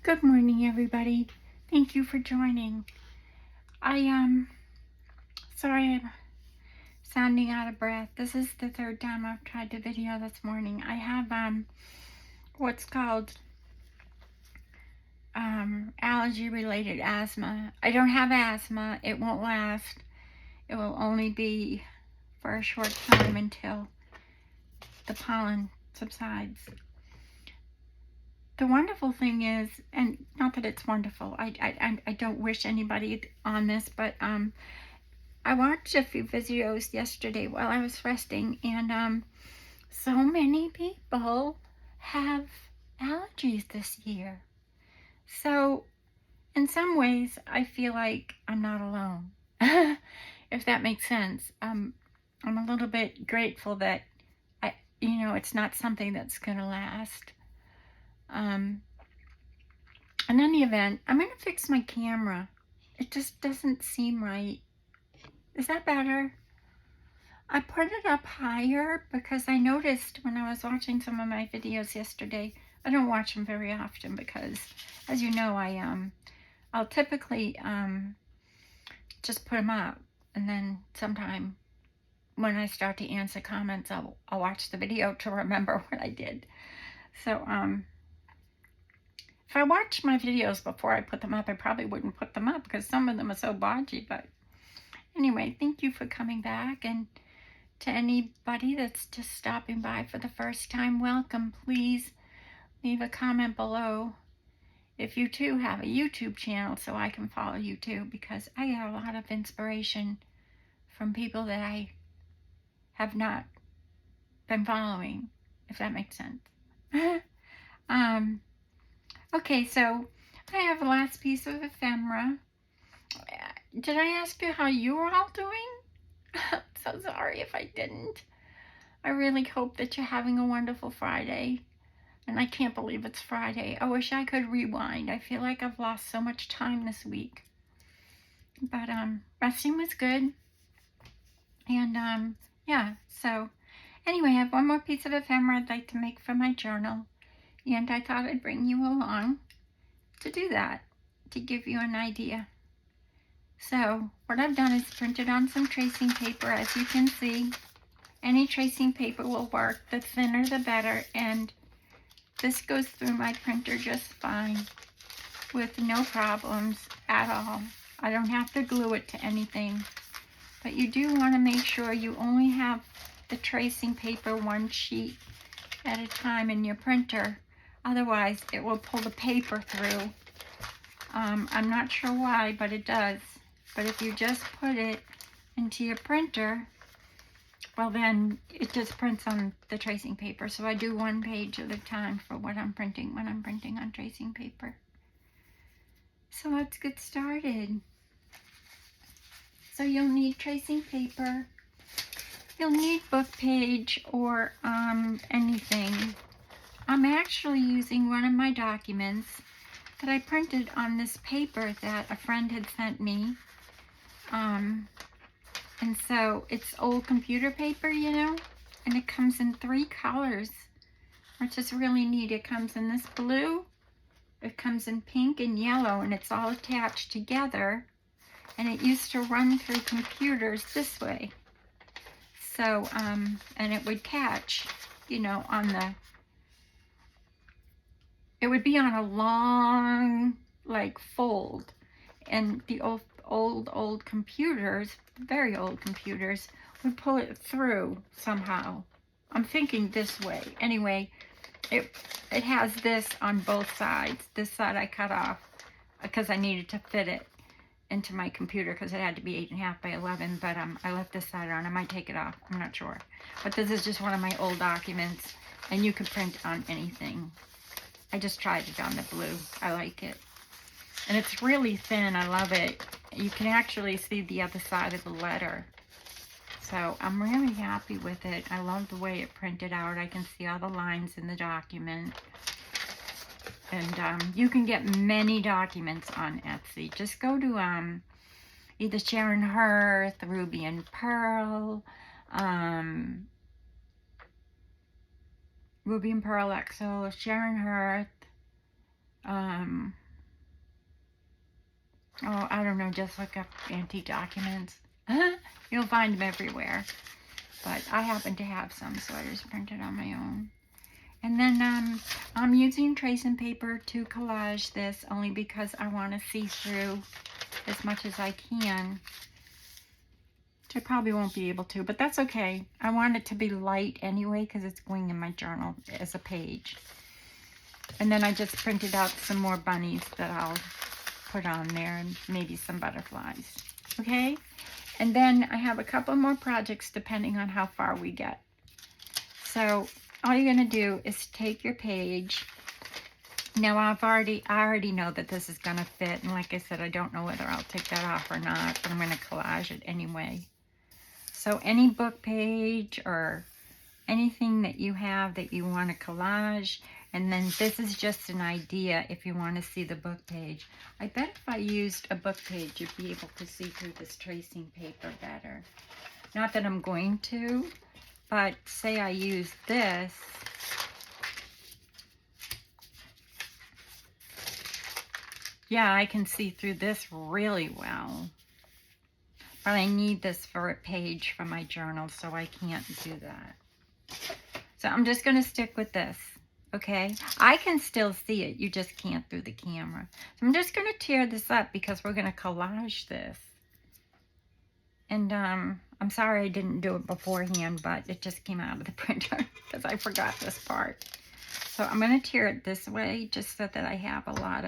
Good morning, everybody. Thank you for joining. Sorry I'm sounding out of breath. This is the third time I've tried to video this morning. I have what's called allergy-related asthma. I don't have asthma. It won't last. It will only be for a short time until the pollen subsides. The wonderful thing is, and not that it's wonderful, I don't wish anybody on this, but I watched a few videos yesterday while I was resting, and so many people have allergies this year. So in some ways, I feel like I'm not alone, if that makes sense. I'm a little bit grateful that it's not something that's going to last. In any event, I'm going to fix my camera. It just doesn't seem right. Is that better? I put it up higher because I noticed when I was watching some of my videos yesterday, I don't watch them very often because, as you know, I'll typically just put them up, and then sometime when I start to answer comments, I'll watch the video to remember what I did. So if I watched my videos before I put them up, I probably wouldn't put them up because some of them are so bodgy. But anyway, thank you for coming back, and to anybody that's just stopping by for the first time, welcome. Please leave a comment below if you too have a YouTube channel so I can follow you too, because I get a lot of inspiration from people that I have not been following, if that makes sense. Okay, so I have the last piece of ephemera. Did I ask you how you were all doing? So sorry if I didn't. I really hope that you're having a wonderful Friday. And I can't believe it's Friday. I wish I could rewind. I feel like I've lost so much time this week. But resting was good. And yeah, so anyway, I have one more piece of ephemera I'd like to make for my journal. And I thought I'd bring you along to do that, to give you an idea. So what I've done is printed on some tracing paper. As you can see, any tracing paper will work. The thinner the better, and this goes through my printer just fine with no problems at all. I don't have to glue it to anything, but you do want to make sure you only have the tracing paper one sheet at a time in your printer. Otherwise, it will pull the paper through. I'm not sure why, but it does. But if you just put it into your printer, well, then it just prints on the tracing paper. So I do one page at a time for what I'm printing when I'm printing on tracing paper. So let's get started. So you'll need tracing paper. You'll need book page or anything. I'm actually using one of my documents that I printed on this paper that a friend had sent me. And so it's old computer paper, and it comes in 3 colors, which is really neat. It comes in this blue, it comes in pink and yellow, and it's all attached together. And it used to run through computers this way. So, and it would catch, on the, it would be on a long, like, fold. And the old computers, very old computers, would pull it through somehow. I'm thinking this way. Anyway, it has this on both sides. This side I cut off because I needed to fit it into my computer because it had to be 8.5 by 11, but I left this side on. I might take it off, I'm not sure. But this is just one of my old documents, and you can print on anything. I just tried it on the blue. I like it. And it's really thin. I love it. You can actually see the other side of the letter. So I'm really happy with it. I love the way it printed out. I can see all the lines in the document. And you can get many documents on Etsy. Just go to either Sharon Hearth, Ruby and Pearl, Ruby and Pearl XO, Sharon Hearth, Oh, I don't know, just look up antique documents. You'll find them everywhere. But I happen to have some, so I just printed on my own. And then I'm using tracing paper to collage this only because I want to see through as much as I can. I probably won't be able to, but that's okay. I want it to be light anyway because it's going in my journal as a page. And then I just printed out some more bunnies that I'll put on there and maybe some butterflies. Okay? And then I have a couple more projects depending on how far we get. So all you're going to do is take your page. Now I already know that this is going to fit. And like I said, I don't know whether I'll take that off or not, but I'm going to collage it anyway. So any book page or anything that you have that you want to collage, and then this is just an idea if you want to see the book page. I bet if I used a book page, you'd be able to see through this tracing paper better. Not that I'm going to, but say I use this. Yeah, I can see through this really well. But I need this for a page for my journal, so I can't do that. So I'm just going to stick with this, okay? I can still see it. You just can't through the camera. So I'm just going to tear this up because we're going to collage this. And I'm sorry I didn't do it beforehand, but it just came out of the printer because I forgot this part. So I'm going to tear it this way just so that I have a lot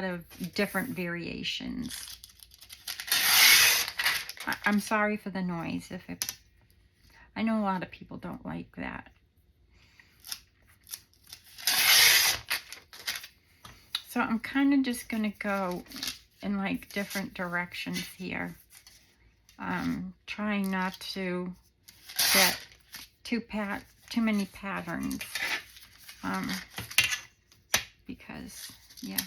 of different variations. I'm sorry for the noise. I know a lot of people don't like that. So I'm kind of just going to go in like different directions here. Trying not to get too many patterns. Because, yeah,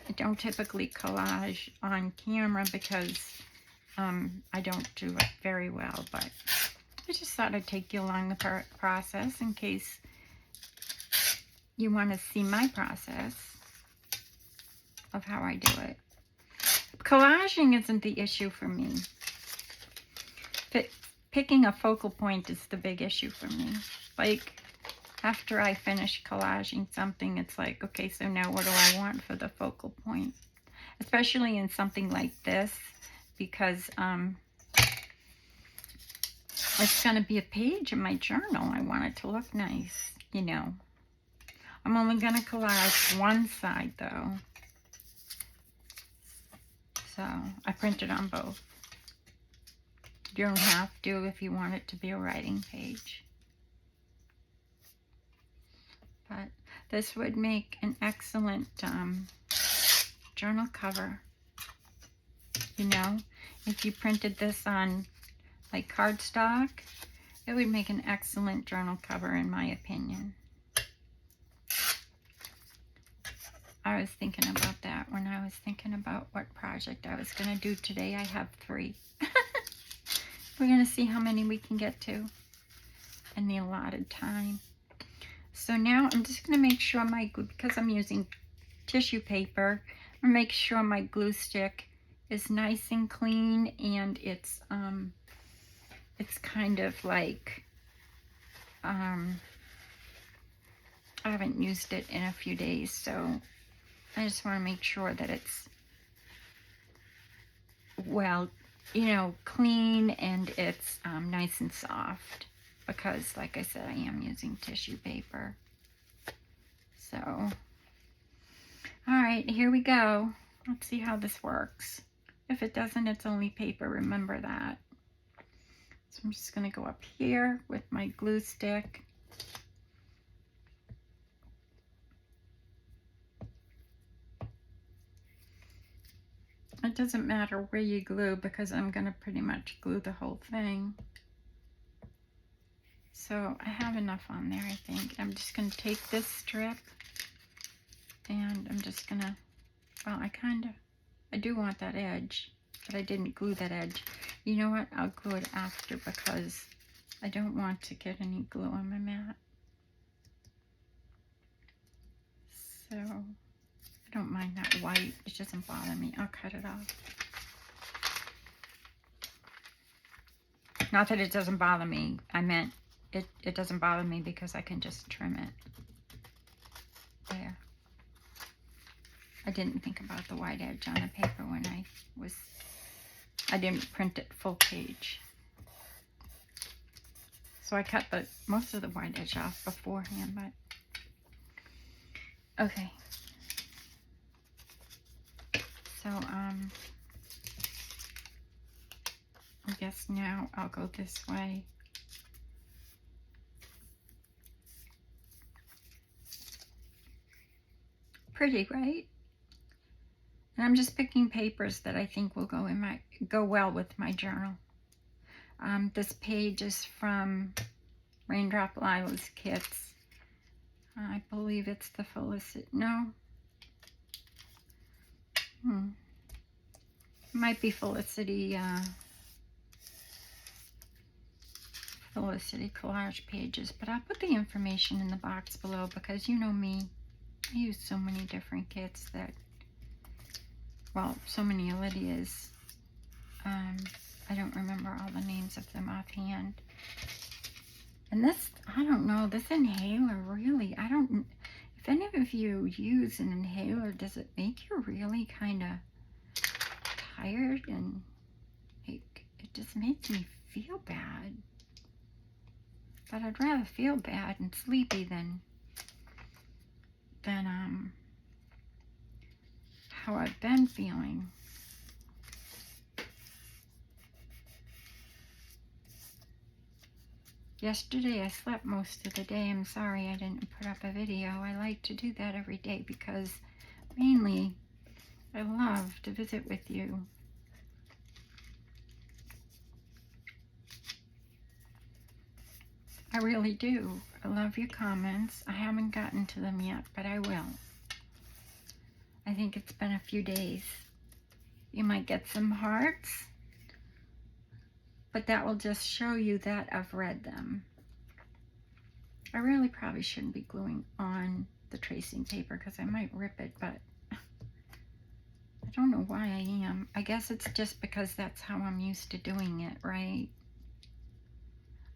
I don't typically collage on camera because I don't do it very well, but I just thought I'd take you along the process in case you want to see my process of how I do it. Collaging isn't the issue for me. Picking a focal point is the big issue for me. Like, after I finish collaging something, it's like, okay, so now what do I want for the focal point? Especially in something like this, because it's going to be a page in my journal. I want it to look nice, you know. I'm only going to collage one side, though. So I printed on both. You don't have to if you want it to be a writing page. But this would make an excellent journal cover. You know, if you printed this on like cardstock, it would make an excellent journal cover in my opinion. I was thinking about that when I was thinking about what project I was going to do today. I have 3. We're going to see how many we can get to in the allotted time. So now I'm just going to make sure my glue, because I'm using tissue paper, I'm going to make sure my glue stick is nice and clean, and it's kind of like, I haven't used it in a few days, so I just want to make sure that it's, well, you know, clean, and it's nice and soft, because like I said, I am using tissue paper. So, all right, here we go. Let's see how this works. If it doesn't, it's only paper, remember that. So I'm just going to go up here with my glue stick. It doesn't matter where you glue because I'm going to pretty much glue the whole thing. So I have enough on there, I think. I'm just going to take this strip and I'm just going to, well, I do want that edge, but I didn't glue that edge. You know what? I'll glue it after because I don't want to get any glue on my mat. So don't mind that white. It doesn't bother me. I'll cut it off. Not that it doesn't bother me. I meant it doesn't bother me because I can just trim it. There. I didn't think about the white edge on the paper when I didn't print it full page. So I cut most of the white edge off beforehand, but okay. So I guess now I'll go this way. Pretty, right? And I'm just picking papers that I think will go well with my journal. This page is from Raindrop Lila's Kits. I believe it's the Felicity. No. Might be Felicity. Felicity collage pages, but I'll put the information in the box below because you know me. I use so many different kits that, well, so many Lydia's. I don't remember all the names of them offhand. And this, I don't know, this inhaler really, if any of you use an inhaler, does it make you really kind of tired and like, it just makes me feel bad. But I'd rather feel bad and sleepy than how I've been feeling. Yesterday I slept most of the day. I'm sorry I didn't put up a video. I like to do that every day because mainly I love to visit with you. I really do. I love your comments. I haven't gotten to them yet, but I will. I think it's been a few days. You might get some hearts, but that will just show you that I've read them. I really probably shouldn't be gluing on the tracing paper because I might rip it, but I don't know why I am. I guess it's just because that's how I'm used to doing it, right?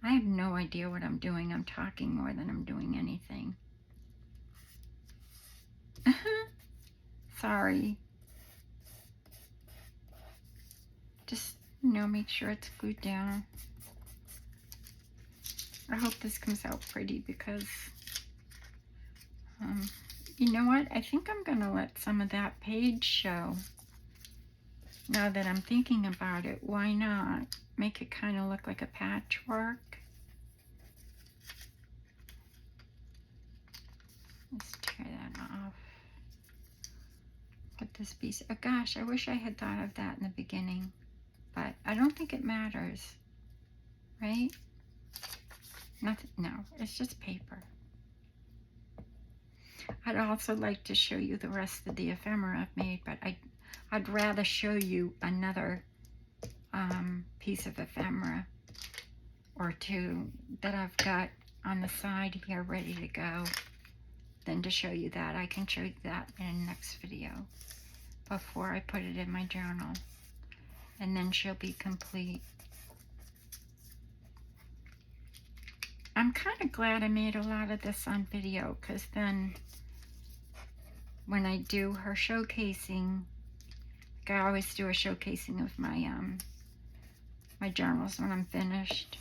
I have no idea what I'm doing. I'm talking more than I'm doing anything. Sorry. Just, make sure it's glued down. I hope this comes out pretty because, you know what? I think I'm going to let some of that page show. Now that I'm thinking about it, why not? Make it kind of look like a patchwork. Let's tear that off. Put this piece. Oh gosh, I wish I had thought of that in the beginning. But I don't think it matters. Right? Nothing. No, it's just paper. I'd also like to show you the rest of the ephemera I've made, but I'd rather show you another piece of ephemera or two that I've got on the side here ready to go than to show you that. I can show you that in the next video before I put it in my journal, and then she'll be complete. I'm kind of glad I made a lot of this on video, because then when I do her showcasing, like I always do a showcasing of my my journals when I'm finished.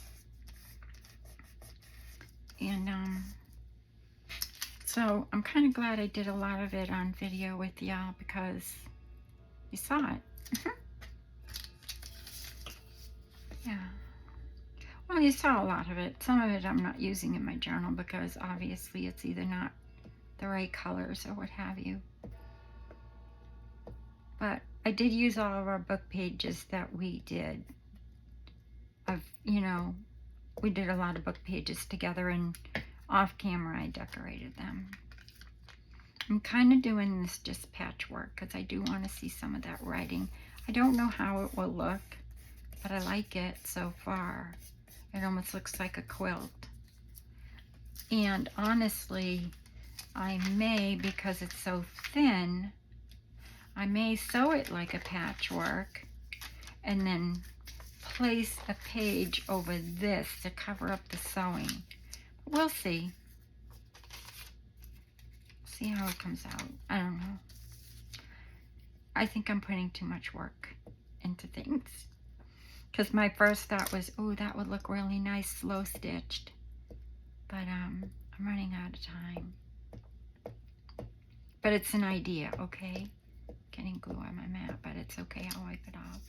And so I'm kind of glad I did a lot of it on video with y'all because you saw it. Yeah. Well, you saw a lot of it. Some of it I'm not using in my journal because obviously it's either not the right colors or what have you. But I did use all of our book pages that we did. We did a lot of book pages together, and off camera I decorated them. I'm kind of doing this just patchwork because I do want to see some of that writing. I don't know how it will look, but I like it so far. It almost looks like a quilt. And honestly, I may, because it's so thin, I may sew it like a patchwork and then place a page over this to cover up the sewing. We'll see. See how it comes out. I don't know. I think I'm putting too much work into things. Because my first thought was, oh, that would look really nice slow stitched. But I'm running out of time. But it's an idea, okay? Getting glue on my mat, but it's okay. I'll wipe it off.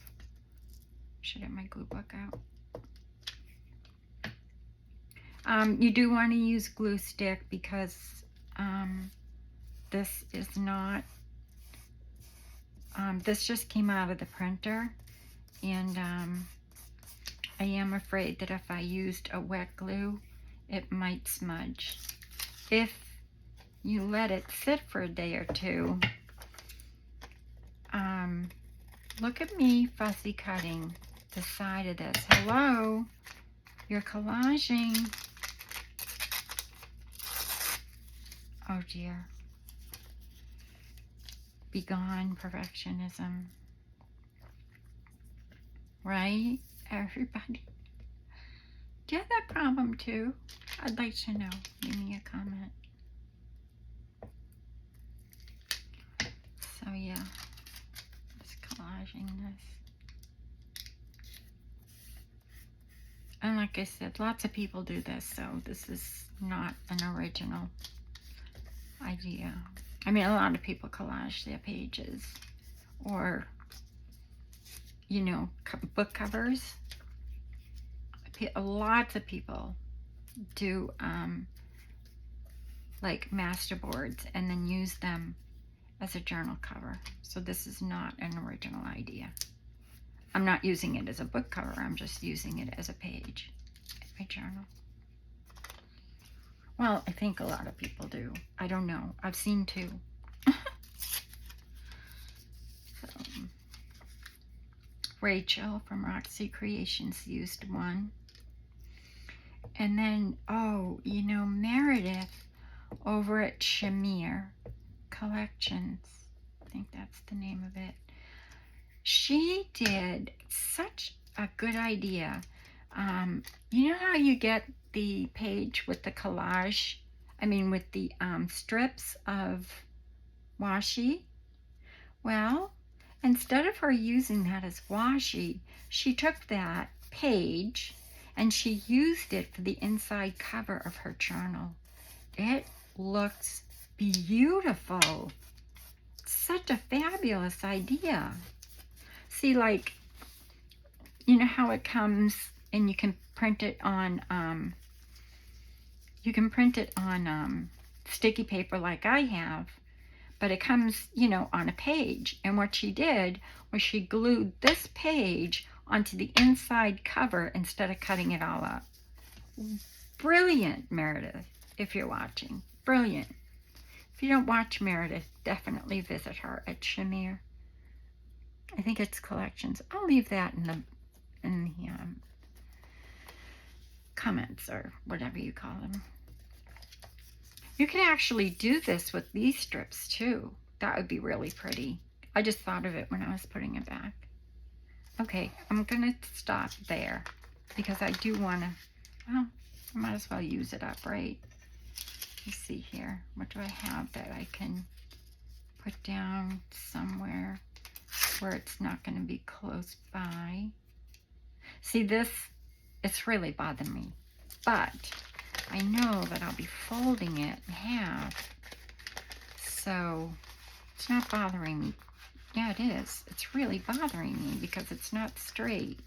Should have my glue book out. You do want to use glue stick because this is not, this just came out of the printer, and I am afraid that if I used a wet glue, it might smudge. If you let it sit for a day or two, look at me fussy cutting the side of this. Hello, you're collaging. Oh dear. Begone perfectionism. Right? Everybody. Do you have that problem too? I'd like to know. Give me a comment. So yeah, just collaging this. And like I said, lots of people do this, so this is not an original idea. I mean, a lot of people collage their pages, or, you know, book covers. Lots of people do like masterboards and then use them as a journal cover. So this is not an original idea. I'm not using it as a book cover. I'm just using it as a page in my journal. Well, I think a lot of people do. I don't know. I've seen two. So, Rachel from Roxy Creations used one. And then, oh, you know, Meredith over at Shamir Collections, I think that's the name of it. She did such a good idea. You know how you get the page with the collage, with the strips of washi? Well, instead of her using that as washi, she took that page and she used it for the inside cover of her journal. It looks beautiful. Such a fabulous idea. See, like, you know how it comes and you can print it on sticky paper like I have, but it comes, you know, on a page. And what she did was she glued this page onto the inside cover instead of cutting it all up. Brilliant, Meredith, if you're watching. Brilliant. If you don't watch Meredith, definitely visit her at Shamir. I think it's Collections. I'll leave that in the comments, or whatever you call them. You can actually do this with these strips too. That would be really pretty. I just thought of it when I was putting it back. Okay, I'm gonna stop there because I do want to, well, I might as well use it up, right? Let's see here. What do I have that I can put down somewhere where it's not going to be close by? See, this, it's really bothering me, but I know that I'll be folding it in half, so it's not bothering me. Yeah, it is. It's really bothering me because it's not straight.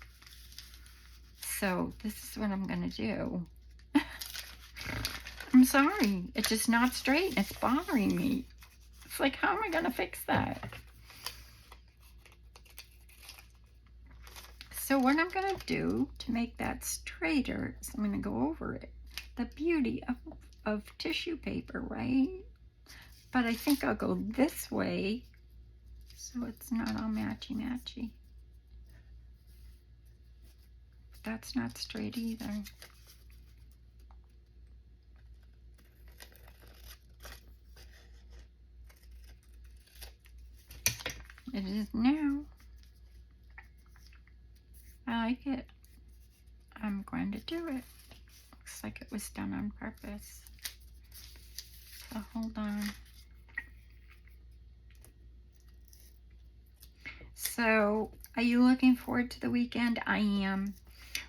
So this is what I'm going to do. I'm sorry. It's just not straight. It's bothering me. It's like, how am I going to fix that? So what I'm going to do to make that straighter is I'm going to go over it. The beauty of tissue paper, right? But I think I'll go this way so it's not all matchy-matchy. That's not straight either. It is now. I like it. I'm going to do it. Looks like it was done on purpose. So hold on. So, are you looking forward to the weekend? I am.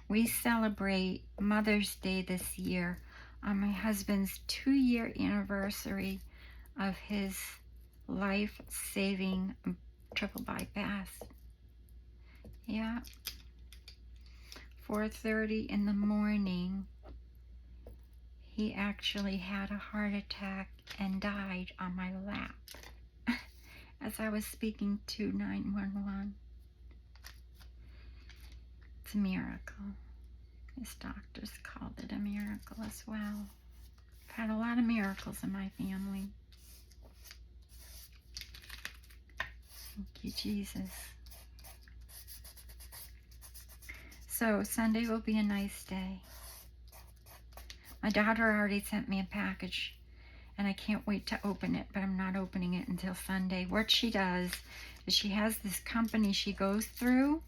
We celebrate Mother's Day this year on my husband's 2-year anniversary of his life-saving triple bypass. Yeah. 4:30 in the morning, he actually had a heart attack and died on my lap as I was speaking to 911. It's a miracle. His doctors called it a miracle as well. I've had a lot of miracles in my family. Thank you, Jesus. So Sunday will be a nice day. My daughter already sent me a package, and I can't wait to open it, but I'm not opening it until Sunday. What she does is she has this company she goes through,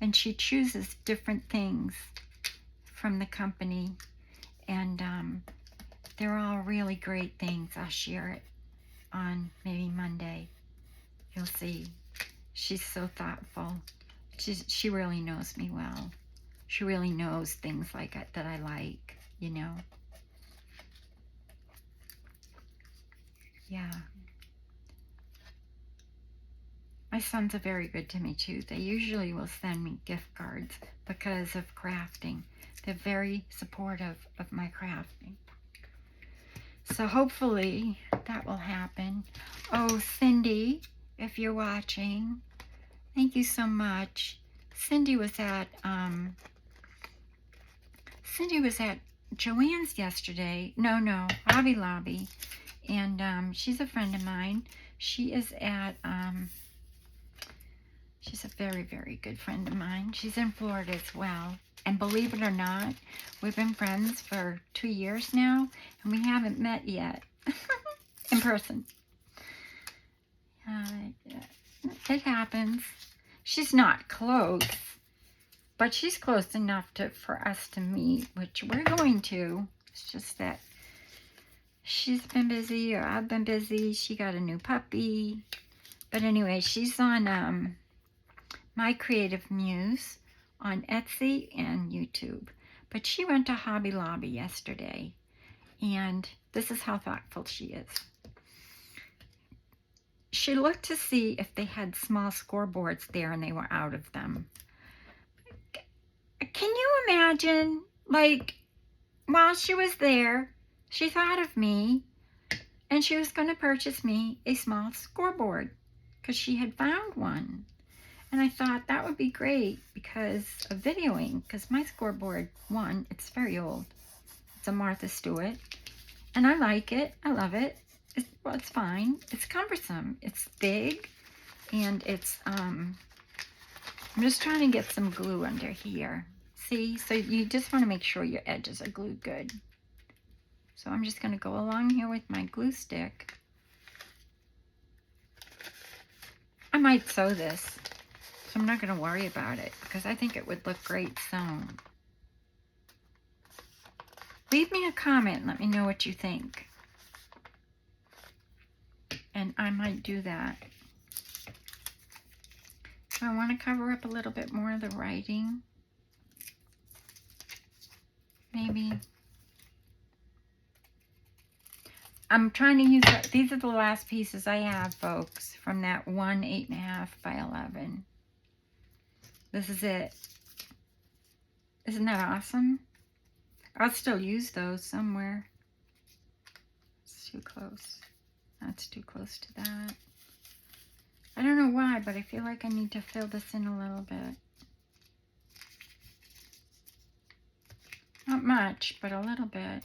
and she chooses different things from the company, and they're all really great things. I'll share it on maybe Monday. You'll see. She's so thoughtful. She really knows me well. She really knows things like that I like, you know. Yeah. My sons are very good to me too. They usually will send me gift cards because of crafting. They're very supportive of my crafting. So hopefully that will happen. Oh, Cindy, if you're watching, thank you so much. Cindy was at Joann's yesterday. No, Hobby Lobby. And she's a friend of mine. She is at she's a very, very good friend of mine. She's in Florida as well. And believe it or not, we've been friends for 2 years now, and we haven't met yet in person. It happens. She's not close, but she's close enough for us to meet, which we're going to. It's just that she's been busy, or I've been busy. She got a new puppy. But anyway, she's on My Creative Muse on Etsy and YouTube. But she went to Hobby Lobby yesterday, and this is how thoughtful she is. She looked to see if they had small scoreboards there, and they were out of them. Can you imagine, like, while she was there, she thought of me, and she was going to purchase me a small scoreboard because she had found one. And I thought that would be great because of videoing, because my scoreboard, one, it's very old. It's a Martha Stewart, and I like it. I love it. It's fine. It's cumbersome. It's big, and it's, I'm just trying to get some glue under here. See? So you just want to make sure your edges are glued good. So I'm just going to go along here with my glue stick. I might sew this, so I'm not going to worry about it because I think it would look great sewn. Leave me a comment and let me know what you think. And I might do that. So I want to cover up a little bit more of the writing. Maybe. I'm trying to use that. These are the last pieces I have, folks, from that one 8.5 by 11. This is it. Isn't that awesome? I'll still use those somewhere. It's too close. That's too close to that. I don't know why, but I feel like I need to fill this in a little bit. Not much, but a little bit.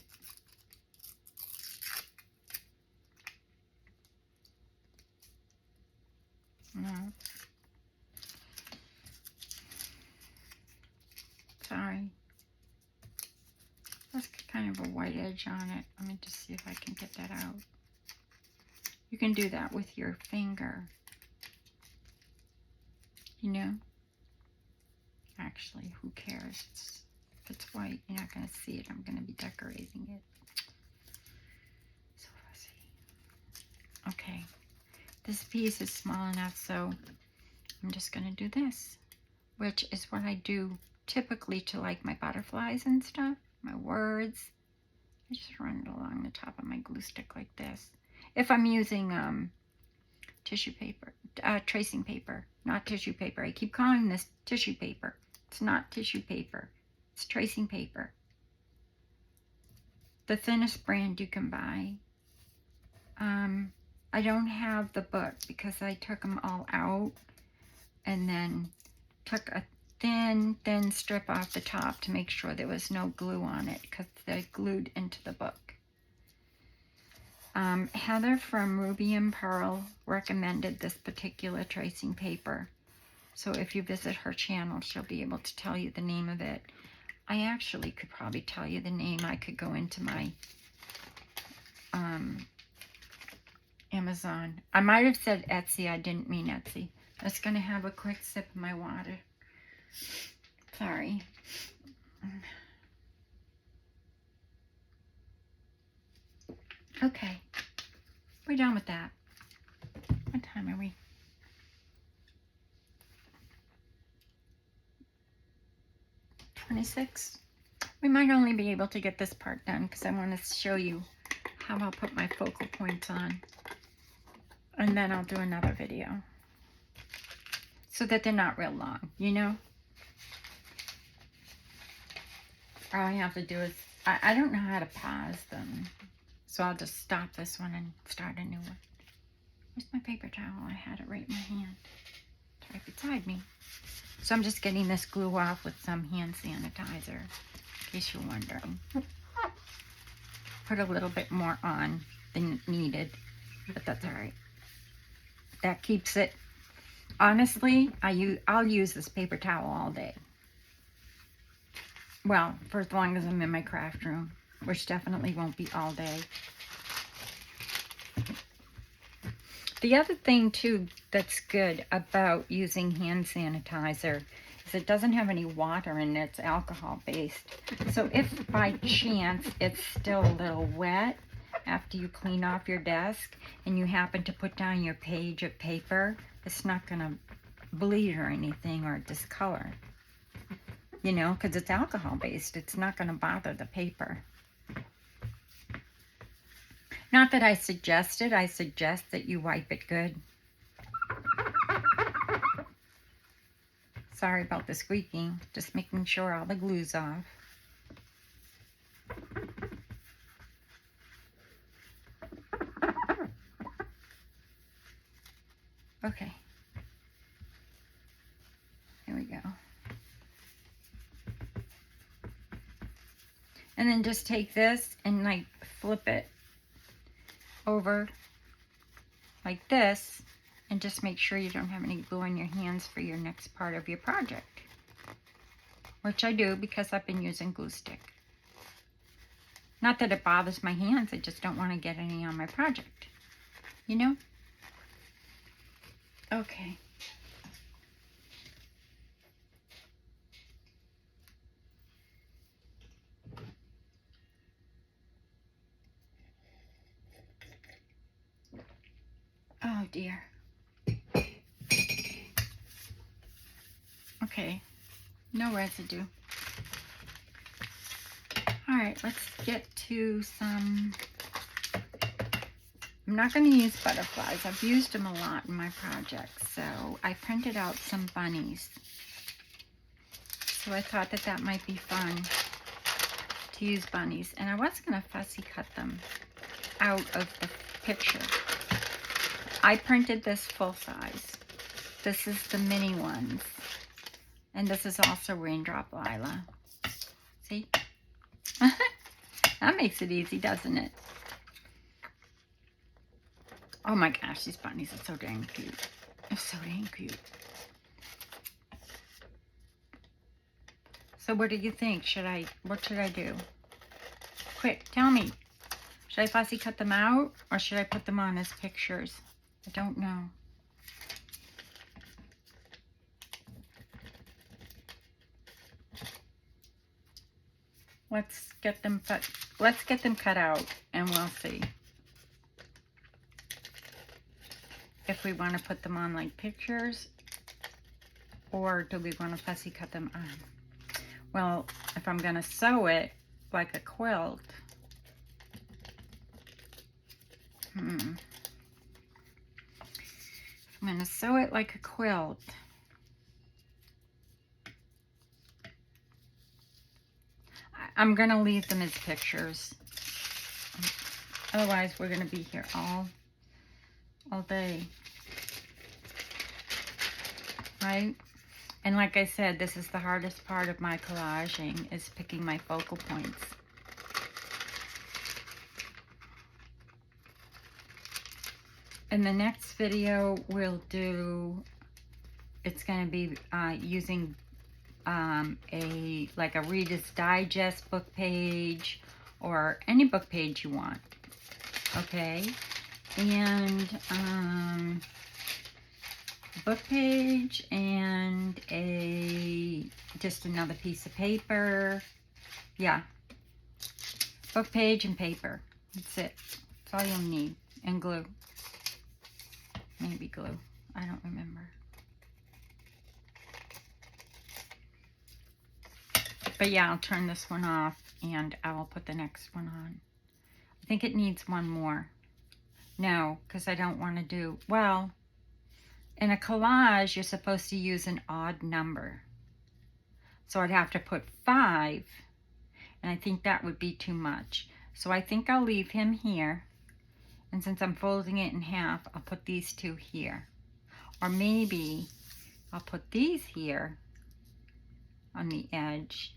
No. Sorry. That's kind of a white edge on it. Let me just see if I can get that out. You can do that with your finger. you know. Actually, who cares? If it's white, you're not going to see it. I'm going to be decorating it. So fussy. Okay, this piece is small enough, so I'm just going to do this, which is what I do typically to like my butterflies and stuff, my words. I just run it along the top of my glue stick like this. If I'm using tissue paper, tracing paper, not tissue paper. I keep calling this tissue paper. It's not tissue paper. It's tracing paper. The thinnest brand you can buy. I don't have the book because I took them all out and then took a thin strip off the top to make sure there was no glue on it because they glued into the book. Heather from Ruby and Pearl recommended this particular tracing paper. So if you visit her channel, she'll be able to tell you the name of it. I actually could probably tell you the name. I could go into my Amazon. I might have said Etsy. I didn't mean Etsy. I was going to have a quick sip of my water. Sorry. Okay. We're done with that. What time are we? 26. We might only be able to get this part done because I want to show you how I'll put my focal points on. And then I'll do another video. So that they're not real long, you know? All I have to do is, I don't know how to pause them. So I'll just stop this one and start a new one. Where's my paper towel? I had it right in my hand. It's right beside me. So I'm just getting this glue off with some hand sanitizer, in case you're wondering. Put a little bit more on than needed, but that's all right. That keeps it. Honestly, I'll use this paper towel all day. Well, for as long as I'm in my craft room, which definitely won't be all day. The other thing, too, that's good about using hand sanitizer is it doesn't have any water in it. It's alcohol-based. So if by chance it's still a little wet after you clean off your desk and you happen to put down your page of paper, it's not going to bleed or anything or discolor. You know, because it's alcohol-based. It's not going to bother the paper. Not that I suggest it. I suggest that you wipe it good. Sorry about the squeaking. Just making sure all the glue's off. Okay. Here we go. And then just take this and like flip it over like this and just make sure you don't have any glue on your hands for your next part of your project, which I do because I've been using glue stick. Not that it bothers my hands, I just don't want to get any on my project, you know? Okay. Oh dear. Okay, no residue. All right, let's get to some, I'm not going to use butterflies. I've used them a lot in my projects, so I printed out some bunnies. So I thought that that might be fun to use bunnies. And I was going to fussy cut them out of the picture. I printed this full size. This is the mini ones. And this is also Raindrop Lila. See? That makes it easy, doesn't it? Oh my gosh, these bunnies are so dang cute. They're so dang cute. So what do you think? What should I do? Quick, tell me. Should I fussy cut them out or should I put them on as pictures? I don't know. let's get them cut out, and we'll see if we want to put them on like pictures, or do we want to fussy cut them on. Well, if I'm going to sew it like a quilt, I'm going to sew it like a quilt, I'm going to leave them as pictures. Otherwise, we're going to be here all day, right? And like I said, this is the hardest part of my collaging, is picking my focal points. In the next video, we'll do, it's going to be using a Reader's Digest book page, or any book page you want, okay? And book page and just another piece of paper. Yeah, book page and paper. That's it. That's all you'll need. And glue. Maybe glue. I don't remember. But yeah, I'll turn this one off and I will put the next one on. I think it needs one more. No, because I don't want to do, well, in a collage, you're supposed to use an odd number. So I'd have to put 5, and I think that would be too much. So I think I'll leave him here. And since I'm folding it in half, I'll put these 2 here. Or maybe I'll put these here on the edge.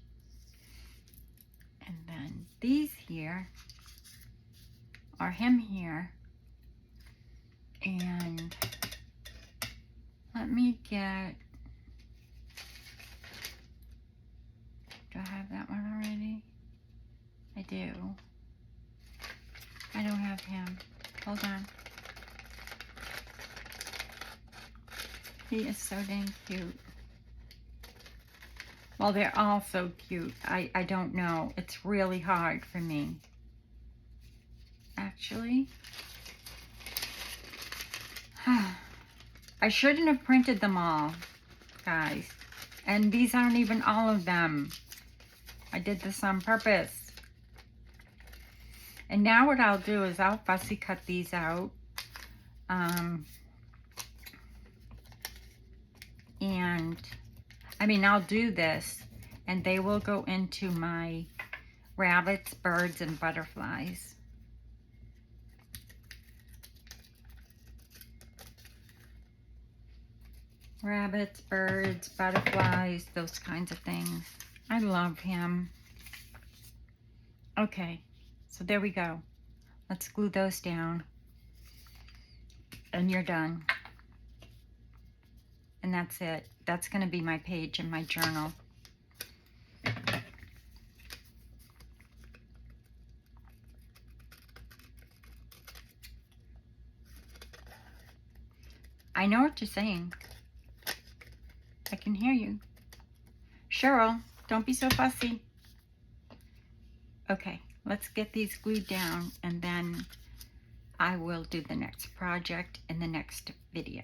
And then these here, or him here. And let me get, do I have that one already? I do. I don't have him. Hold on. He is so dang cute. Well, they're all so cute. I don't know. It's really hard for me. Actually, I shouldn't have printed them all, guys. And these aren't even all of them. I did this on purpose. And now what I'll do is I'll fussy cut these out. And I mean, I'll do this, and they will go into my rabbits, birds, and butterflies. Rabbits, birds, butterflies, those kinds of things. I love him. Okay, so there we go. Let's glue those down. And you're done. And that's it. That's going to be my page in my journal. I know what you're saying. I can hear you. Cheryl, don't be so fussy. Okay, let's get these glued down, and then I will do the next project in the next video.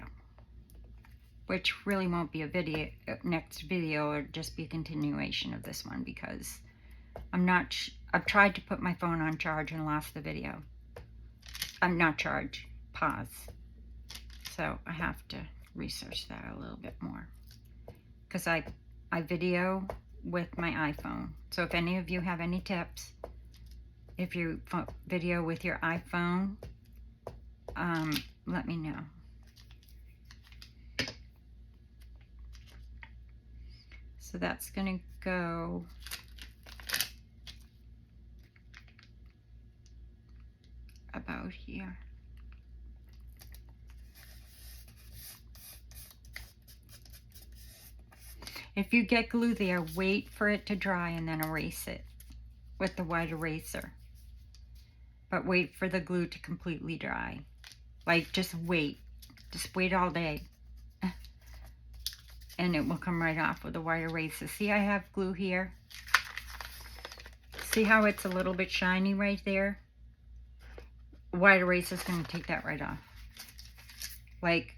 Which really won't be a video, next video, it'll just be a continuation of this one, because I've tried to put my phone on charge and lost the video. I'm not charge, pause. So I have to research that a little bit more. Because I video with my iPhone. So if any of you have any tips, if you video with your iPhone, let me know. So that's going to go about here. If you get glue there, wait for it to dry and then erase it with the white eraser. But wait for the glue to completely dry. Like, just wait. Just wait all day. And it will come right off with a white eraser. See, I have glue here. See how it's a little bit shiny right there? White eraser is going to take that right off. Like,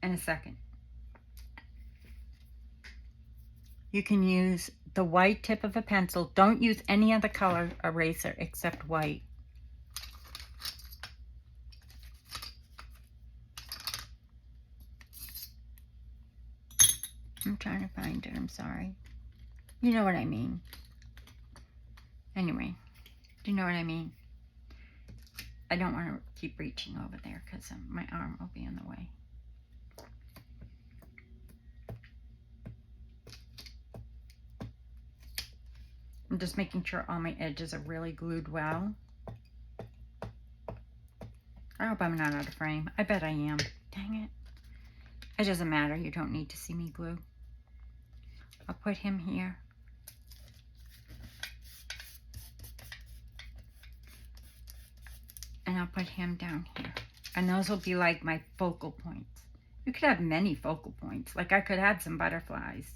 in a second. You can use the white tip of a pencil. Don't use any other color eraser except white. I'm trying to find it, I'm sorry. You know what I mean. Anyway, do you know what I mean? I don't want to keep reaching over there because my arm will be in the way. I'm just making sure all my edges are really glued well. I hope I'm not out of frame. I bet I am. Dang it. It doesn't matter. You don't need to see me glue. I'll put him here. And I'll put him down here. And those will be like my focal points. You could have many focal points. Like I could add some butterflies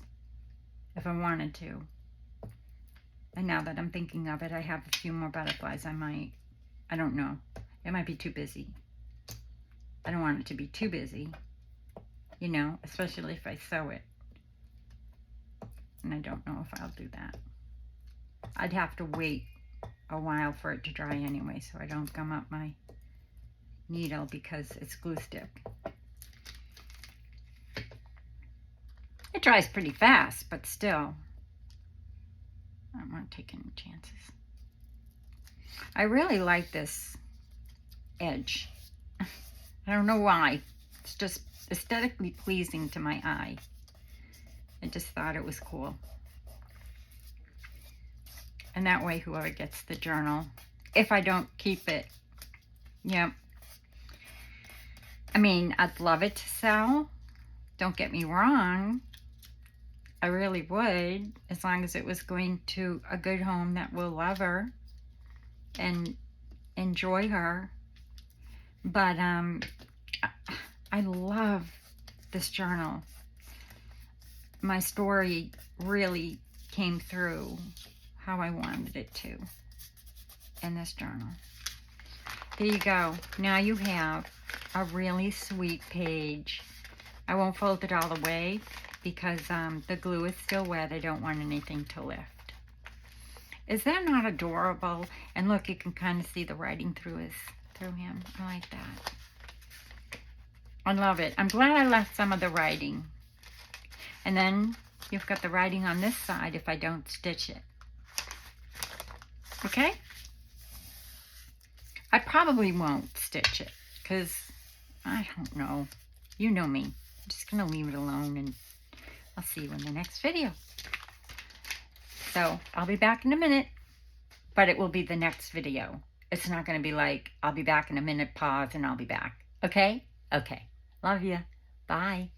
if I wanted to. And now that I'm thinking of it, I have a few more butterflies. I don't know. It might be too busy. I don't want it to be too busy, you know, especially if I sew it. And I don't know if I'll do that. I'd have to wait a while for it to dry anyway, so I don't gum up my needle because it's glue stick. It dries pretty fast, but still. I don't want to take any chances. I really like this edge. I don't know why. It's just aesthetically pleasing to my eye. I just thought it was cool. And that way whoever gets the journal, if I don't keep it, yep. I mean, I'd love it to sell. Don't get me wrong. I really would, as long as it was going to a good home that will love her and enjoy her. But I love this journal. My story really came through how I wanted it to in this journal. There you go. Now you have a really sweet page. I won't fold it all the way because the glue is still wet. I don't want anything to lift. Is that not adorable? And look, you can kind of see the writing through him. I like that. I love it. I'm glad I left some of the writing. And then you've got the writing on this side if I don't stitch it. Okay? I probably won't stitch it because I don't know. You know me. I'm just going to leave it alone and I'll see you in the next video. So I'll be back in a minute, but it will be the next video. It's not going to be like, I'll be back in a minute, pause, and I'll be back. Okay? Okay. Love you. Bye.